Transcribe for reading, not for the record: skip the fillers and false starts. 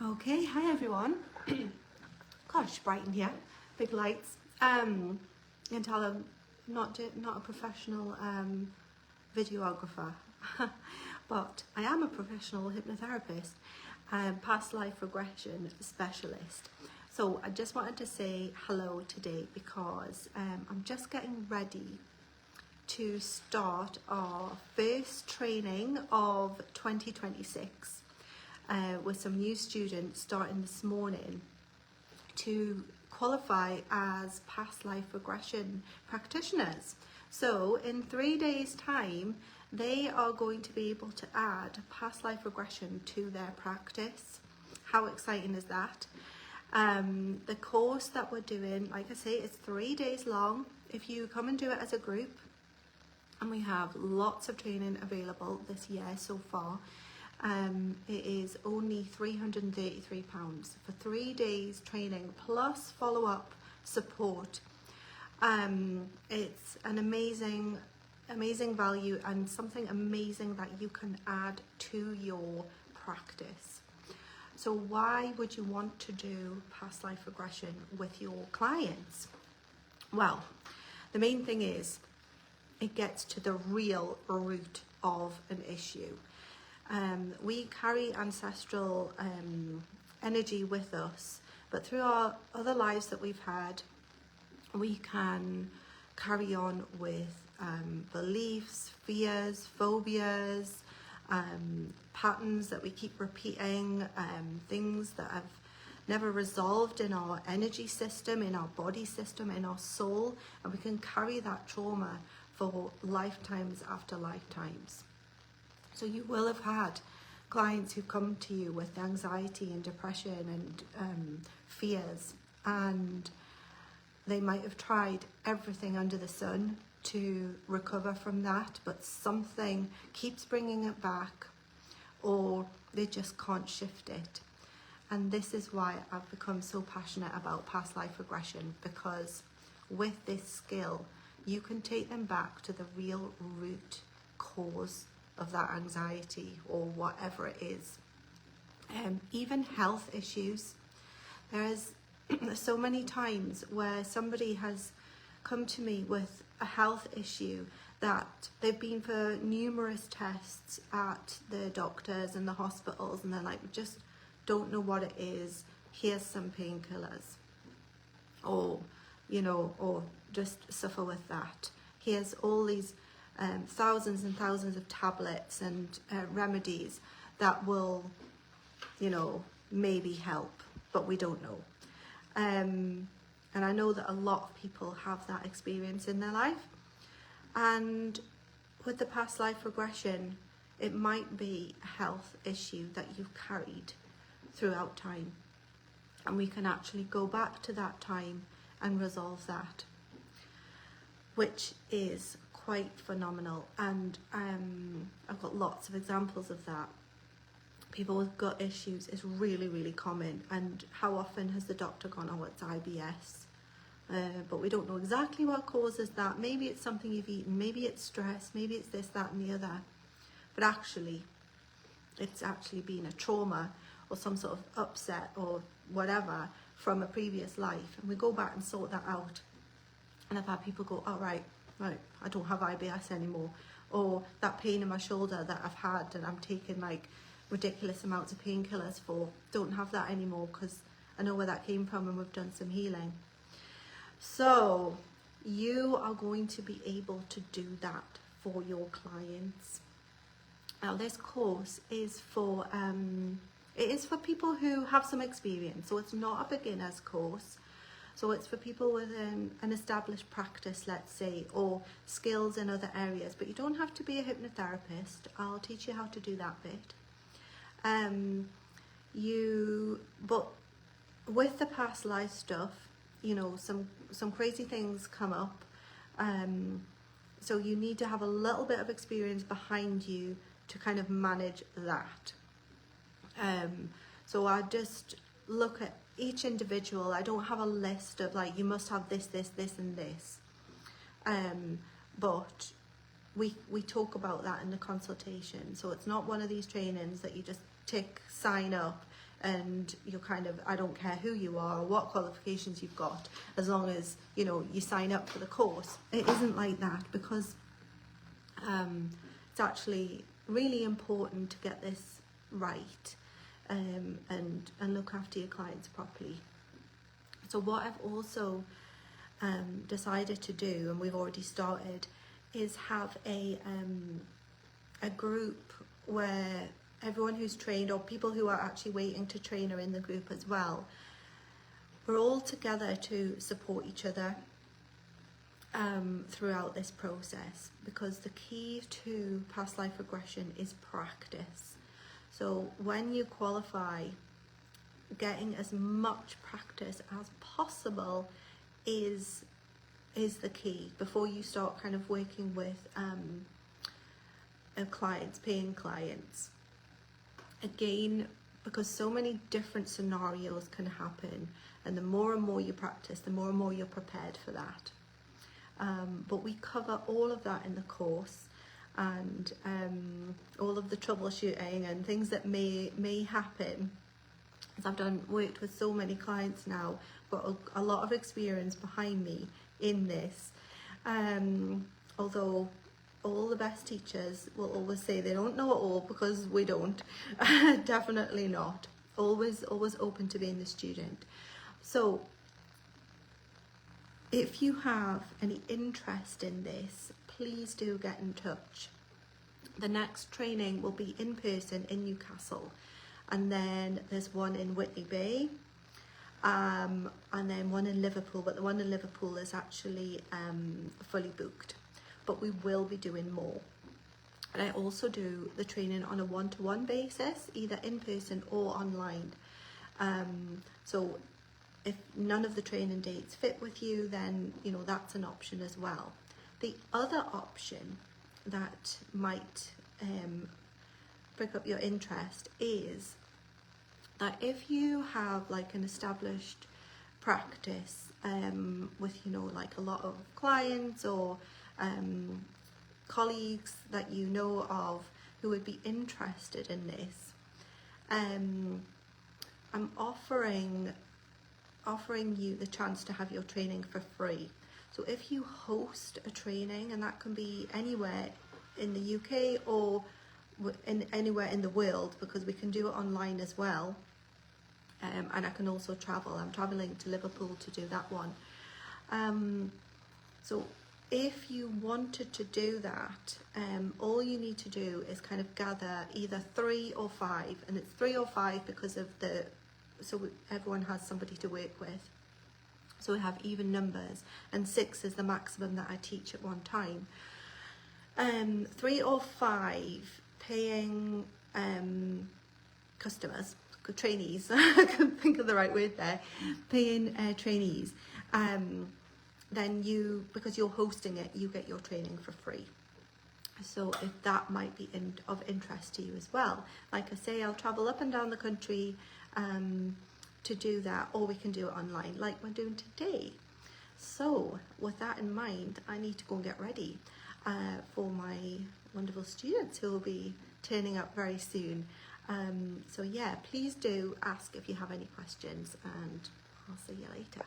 Okay, hi everyone. Gosh, bright in here, big lights. You can tell I'm not a professional videographer, but I am a professional hypnotherapist and past life regression specialist. So I just wanted to say hello today because I'm just getting ready to start our first training of 2026. With some new students starting this morning to qualify as past life regression practitioners. So in 3 days time, they are going to be able to add past life regression to their practice. How exciting is that? The course that we're doing, like I say, is 3 days long. If you come and do it as a group, and we have lots of training available this year so far, it is only £333 for 3 days training plus follow-up support. It's an amazing value and something amazing that you can add to your practice. So why would you want to do past life regression with your clients? Well, the main thing is it gets to the real root of an issue. We carry ancestral energy with us, but through our other lives that we've had, we can carry on with beliefs, fears, phobias, patterns that we keep repeating, things that have never resolved in our energy system, in our body system, in our soul, and we can carry that trauma for lifetimes after lifetimes. So you will have had clients who come to you with anxiety and depression and fears, and they might have tried everything under the sun to recover from that, but something keeps bringing it back, or they just can't shift it. And this is why I've become so passionate about past life regression, because with this skill, you can take them back to the real root cause of that anxiety or whatever it is. Even health issues. There is so many times where somebody has come to me with a health issue that they've been for numerous tests at the doctors and the hospitals, and they're like, we just don't know what it is. Here's some painkillers, or or just suffer with that. Here's all these thousands and thousands of tablets and remedies that will, maybe help, but we don't know. And I know that a lot of people have that experience in their life. And with the past life regression, it might be a health issue that you've carried throughout time. And we can actually go back to that time and resolve that, which is quite phenomenal. And I've got lots of examples of that. People with gut issues is really, really common. And how often has the doctor gone, oh, it's IBS? But we don't know exactly what causes that. Maybe it's something you've eaten, maybe it's stress, maybe it's this, that and the other. But actually, it's actually been a trauma or some sort of upset or whatever from a previous life. And we go back and sort that out. And I've had people go, oh, right, I don't have IBS anymore. Or that pain in my shoulder that I've had and I'm taking like ridiculous amounts of painkillers for, don't have that anymore because I know where that came from and we've done some healing. So you are going to be able to do that for your clients. Now this course is for people who have some experience, so it's not a beginner's course. So it's for people with an established practice, let's say, or skills in other areas, but you don't have to be a hypnotherapist. I'll teach you how to do that bit. But with the past life stuff, some crazy things come up. So you need to have a little bit of experience behind you to kind of manage that. So I just look at each individual. I don't have a list of like, you must have this, this, this and this. But we talk about that in the consultation. So it's not one of these trainings that you just sign up. and you're kind of, I don't care who you are or what qualifications you've got, as long as, you know, you sign up for the course. It isn't like that, because it's actually really important to get this right, and look after your clients properly. So what I've also decided to do, and we've already started, is have a group where everyone who's trained, or people who are actually waiting to train, are in the group as well. We're all together to support each other throughout this process, because the key to past life regression is practice. So when you qualify, getting as much practice as possible is the key before you start kind of working with clients, paying clients. Again, because so many different scenarios can happen, and the more and more you practice, the more and more you're prepared for that. But we cover all of that in the course, and all of the troubleshooting and things that may happen. As I've worked with so many clients now, got a lot of experience behind me in this. Although all the best teachers will always say they don't know it all, because we don't. Definitely not. Always open to being the student. So if you have any interest in this, please do get in touch. The next training will be in person in Newcastle, and then there's one in Whitley Bay, and then one in Liverpool, but the one in Liverpool is actually fully booked, but we will be doing more. And I also do the training on a one-to-one basis, either in person or online. So if none of the training dates fit with you, then, you know, that's an option as well. The other option that might pick up your interest is that if you have like an established practice with, you know, like a lot of clients or colleagues that you know of who would be interested in this, I'm offering you the chance to have your training for free. So if you host a training, and that can be anywhere in the UK or anywhere in the world, because we can do it online as well, and I can also travel. I'm traveling to Liverpool to do that one. So if you wanted to do that, all you need to do is kind of gather either 3 or 5, and it's 3 or 5 because of everyone has somebody to work with. So we have even numbers, and 6 is the maximum that I teach at one time. 3 or 5 paying customers, trainees, I couldn't think of the right word there, paying trainees, then because you're hosting it, you get your training for free. So if that might be of interest to you as well, like I say, I'll travel up and down the country to do that, or we can do it online like we're doing today. So with that in mind, I need to go and get ready for my wonderful students who will be turning up very soon. So yeah, please do ask if you have any questions, and I'll see you later.